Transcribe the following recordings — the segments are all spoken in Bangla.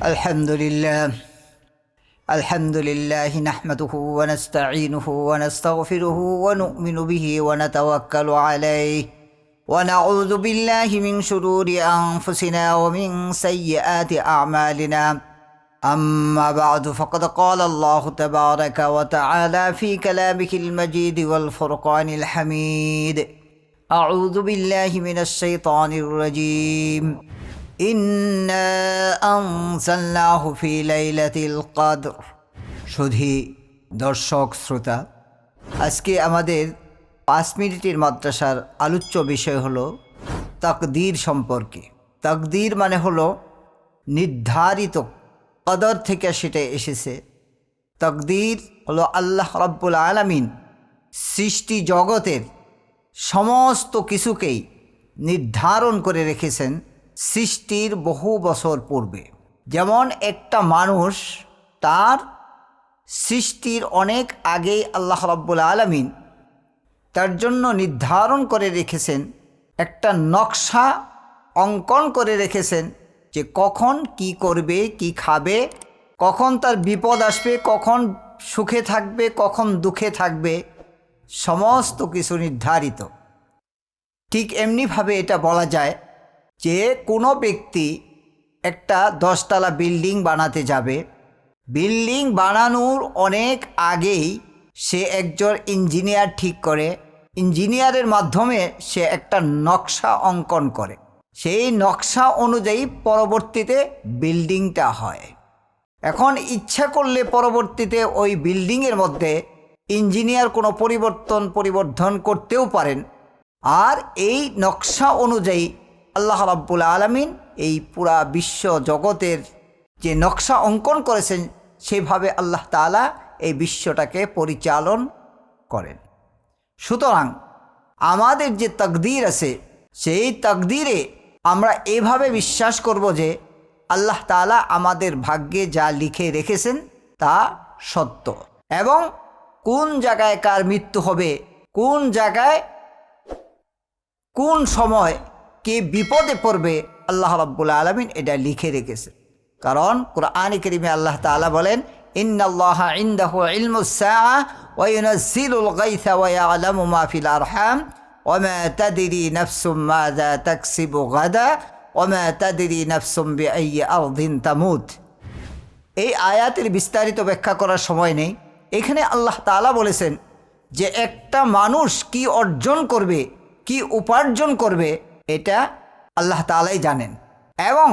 الحمد لله نحمده ونستعينه ونستغفره ونؤمن به ونتوكل عليه ونعوذ بالله من شرور أنفسنا ومن سيئات أعمالنا أما بعد فقد قال الله تبارك وتعالى في كلامه المجيد والفرقان الحميد أعوذ بالله من الشيطان الرجيم إنا أنزلناه في ليلة القدر শুধু দর্শক শ্রোতা, আজকে আমাদের 5 মিনিটের মাদ্রাসার আলোচ্য বিষয় হলো তাকদীর সম্পর্কে। তাকদীর মানে হলো নির্ধারিত, কদর থেকে সেটা এসেছে। তাকদীর হলো আল্লাহ রাব্বুল আলামিন সৃষ্টি জগতের সমস্ত কিছুকেই নির্ধারণ করে রেখেছেন সৃষ্টির বহু বছর পূর্বে। যেমন একটা মানুষ, তার সৃষ্টির অনেক আগেই আল্লাহ রাব্বুল আলামিন তার জন্য নির্ধারণ করে রেখেছেন, একটা নকশা অঙ্কন করে রেখেছেন যে কখন কি করবে, কি খাবে, কখন তার বিপদ আসবে, কখন সুখে থাকবে, কখন দুঃখে থাকবে, সমস্ত কিছু নির্ধারিত। ঠিক এমনিভাবে এটা বলা যায় যে কোনো ব্যক্তি একটা 10 তলা বিল্ডিং বানাতে যাবে, বিল্ডিং বানানোর অনেক আগেই সে একজন ইঞ্জিনিয়ার ঠিক করে, ইঞ্জিনিয়ারের মাধ্যমে সে একটা নকশা অঙ্কন করে, সেই নকশা অনুযায়ী পরবর্তীতে বিল্ডিংটা হয়। এখন ইচ্ছা করলে পরবর্তীতে ওই বিল্ডিংয়ের মধ্যে ইঞ্জিনিয়ার কোনো পরিবর্ধন করতেও পারেন। আর এই নকশা অনুযায়ী আল্লাহ রাব্বুল আলামিন এই পুরা বিশ্ব জগতের যে নকশা অঙ্কন করেছেন, সেভাবে আল্লাহ তাআলা এই বিশ্বটাকে পরিচালন করেন। সুতরাং আমাদের যে তাকদীর আছে, সেই তাকদীরে আমরা এভাবে বিশ্বাস করব যে আল্লাহ তাআলা আমাদের ভাগ্যে যা লিখে রেখেছেন তা সত্য, এবং কোন জায়গায় কার মৃত্যু হবে, কোন জায়গায় কোন সময় কে বিপদে পড়বে, আল্লাহ রাব্বুল আলামিন এটা লিখে রেখেছে। কারণ কুরআনে কারীমে আল্লাহ তাআলা বলেন, ইন্নাল্লাহা ইনদাহু ইলমুস সাআ ওয়া ইউনাজ্জিলুল গায়থা ওয়া ইয়ালামু মা ফিল আরহাম ওয়া মা তাদরি নাফসুম মাযা তাকসিবু গাদা ওয়া মা তাদরি নাফসুম বিআইয়ি আরদিন তামুত। এই আয়াতের বিস্তারিত ব্যাখ্যা করার সময় নেই। এখানে আল্লাহ তাআলা বলেছেন যে একটা মানুষ কি অর্জন করবে, কি উপার্জন করবে, এটা আল্লাহ তাআলাই জানেন, এবং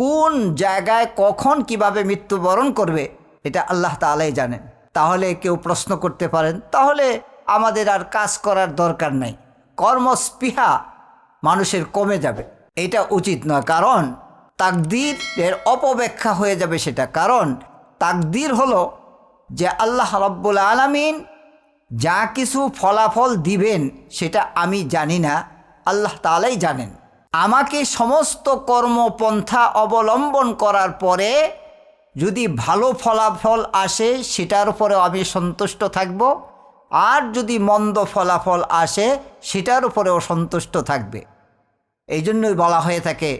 কোন জায়গায় কখন কিভাবে মৃত্যুবরণ করবে এটা আল্লাহ তাআলাই জানেন। তাহলে কেউ প্রশ্ন করতে পারেন, তাহলে আমাদের আর কাজ করার দরকার নেই, কর্মস্পৃহা মানুষের কমে যাবে। এটা উচিত নয়, কারণ তাকদীরের অপব্যাখ্যা হয়ে যাবে সেটা। কারণ তাকদীর হলো যে আল্লাহ রাব্বুল আলামিন যা কিছু ফলাফল দিবেন সেটা আমি জানি না, আল্লাহ তাআলাই জানেন। আমাকে সমস্ত কর্মপন্থা অবলম্বন করার পরে যদি ভালো ফলাফল আসে সেটার উপরেও আমি সন্তুষ্ট থাকব, আর যদি মন্দ ফলাফল আসে সেটার উপরেও সন্তুষ্ট থাকবে। এই জন্যই বলা হয়ে থাকে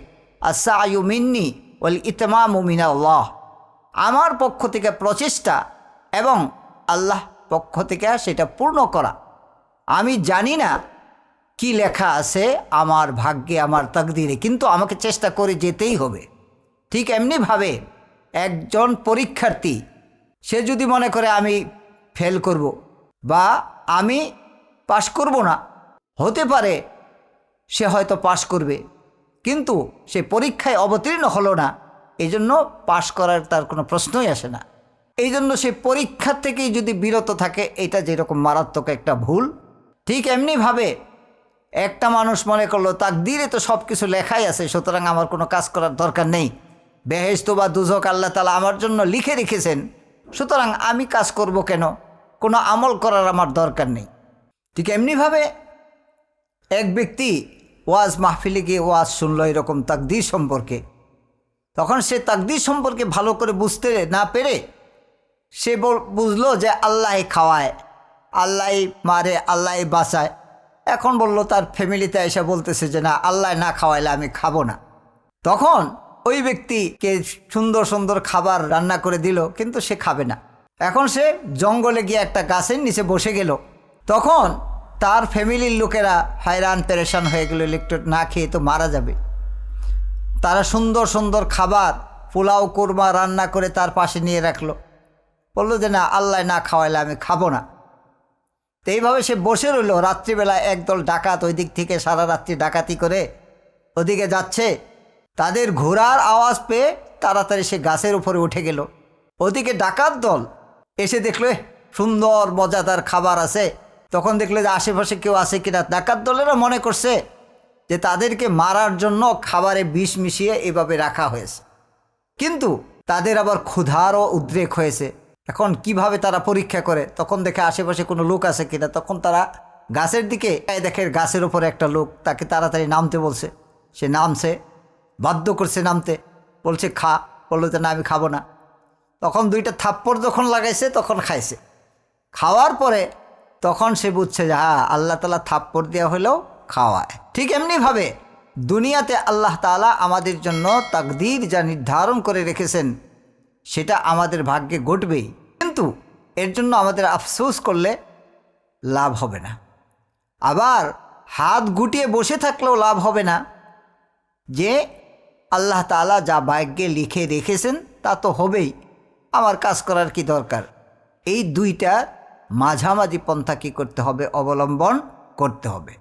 আস-সা'য়ু মিন্নি ওয়াল ইতমামু মিনাল্লাহ, আমার পক্ষ থেকে প্রচেষ্টা এবং আল্লাহ পক্ষ থেকে সেটা পূর্ণ করা। আমি জানি না কি লেখা আছে আমার ভাগ্যে, আমার তাকদীরে, কিন্তু আমাকে চেষ্টা করে যেতেই হবে। ঠিক এমনিভাবে একজন পরীক্ষার্থী, সে যদি মনে করে আমি ফেল করব বা আমি পাশ করব না, হতে পারে সে হয়তো পাশ করবে, কিন্তু সে পরীক্ষায় অবতীর্ণ হলো না, এই জন্য পাশ করার তার কোনো প্রশ্নই আসে না। এই জন্য সে পরীক্ষার থেকেই যদি বিরত থাকে, এটা যেরকম মারাত্মক একটা ভুল, ঠিক এমনিভাবে একটা মানুষ মনে করলো তাকদীরে তো সব কিছু লেখাই আছে, সুতরাং আমার কোনো কাজ করার দরকার নেই, বেহেশত বা দুজক আল্লাহ তাআলা আমার জন্য লিখে রেখেছেন, সুতরাং আমি কাজ করব কেন, কোনো আমল করার আমার দরকার নেই। ঠিক এমনিভাবে এক ব্যক্তি ওয়াজ মাহফিলে গিয়ে ওয়াজ শুনলো এরকম তাকদীর সম্পর্কে, তখন সে তাকদীর সম্পর্কে ভালো করে বুঝতে না পেরে সে বুঝলো যে আল্লাহ খাওয়ায়, আল্লাহ মারে, আল্লাহ বাঁচায়। এখন বলল তার ফ্যামিলিতে এসে বলতেছে যে না, আল্লাহ না খাওয়াইলে আমি খাবো না। তখন ওই ব্যক্তিকে সুন্দর সুন্দর খাবার রান্না করে দিল, কিন্তু সে খাবে না। এখন সে জঙ্গলে গিয়ে একটা গাছের নিচে বসে গেল। তখন তার ফ্যামিলির লোকেরা হায়রান পেরেশান হয়ে গেল, একটু না খেয়ে তো মারা যাবে। তারা সুন্দর সুন্দর খাবার, পোলাও কোরমা রান্না করে তার পাশে নিয়ে রাখলো। বললো যে না, আল্লাহ না খাওয়াইলে আমি খাবো না। তো এইভাবে সে বসে রইল। রাত্রিবেলা একদল ডাকাত ওই দিক থেকে সারা রাত্রি ডাকাতি করে ওদিকে যাচ্ছে। তাদের ঘোড়ার আওয়াজ পেয়ে তাড়াতাড়ি সে গাছের উপরে উঠে গেল। ওদিকে ডাকাত দল এসে দেখলো সুন্দর মজাদার খাবার আছে। তখন দেখলো যে আশেপাশে কেউ আছে কিনা। ডাকাত দলেরা মনে করছে যে তাদেরকে মারার জন্য খাবারে বিষ মিশিয়ে এভাবে রাখা হয়েছে, কিন্তু তাদের আবার ক্ষুধারও উদ্রেক হয়েছে। এখন কিভাবে তারা পরীক্ষা করে, তখন দেখে আশেপাশে কোনো লোক আছে কিনা। তখন তারা গাছের দিকে দেখে গাছের উপরে একটা লোক, তাকে তাড়াতাড়ি নামতে বলছে। সে নামছে, বাধ্য করছে নামতে, বলছে খা। বললো যে না, আমি খাবো না। তখন দুইটা থাপ্পড় যখন লাগাইছে তখন খাইছে। খাওয়ার পরে তখন সে বুঝছে যে হ্যাঁ, আল্লাহ তাআলা থাপ্পড় দেওয়া হলেও খাওয়ায়। ঠিক এমনিভাবে দুনিয়াতে আল্লাহ তাআলা আমাদের জন্য তাকদীর যা নির্ধারণ করে রেখেছেন সেটা আমাদের ভাগ্যে ঘটবেই, কিন্তু এর জন্য আমাদের আফসোস করলে লাভ হবে না। আবার হাত গুটিয়ে বসে থাকলেও লাভ হবে না, যে আল্লাহ তাআলা যা ভাগ্যে লিখে রেখেছেন তা তো হবেই, আমার কাজ করার কি দরকার। এই দুইটা মাঝামাঝি পন্থা কী করতে হবে, অবলম্বন করতে হবে।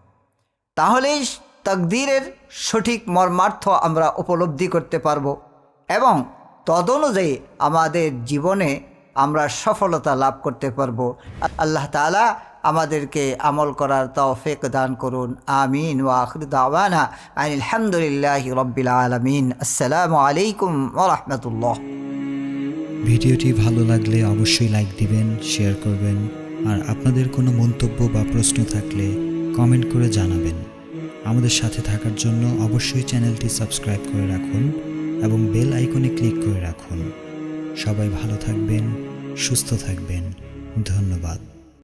তাহলেই তাকদীরের সঠিক মর্মার্থ আমরা উপলব্ধি করতে পারব এবং তদনুযায়ী আমাদের জীবনে আমরা সফলতা লাভ করতে পারব। আল্লাহ তাআলা আমাদেরকে আমল করার তৌফিক দান করুন। আমিন। ওয়া আখিরু দাওয়ানা আনিল হামদুলিল্লাহি রাব্বিল আলামিন। আসসালামু আলাইকুম ওয়া রাহমাতুল্লাহ। ভিডিওটি ভালো লাগলে অবশ্যই লাইক দিবেন, শেয়ার করবেন, আর আপনাদের কোনো মন্তব্য বা প্রশ্ন থাকলে কমেন্ট করে জানাবেন। আমাদের সাথে থাকার জন্য অবশ্যই চ্যানেলটি সাবস্ক্রাইব করে রাখুন এবং বেল আইকনে ক্লিক করে রাখুন। সবাই ভালো থাকবেন, সুস্থ থাকবেন। ধন্যবাদ।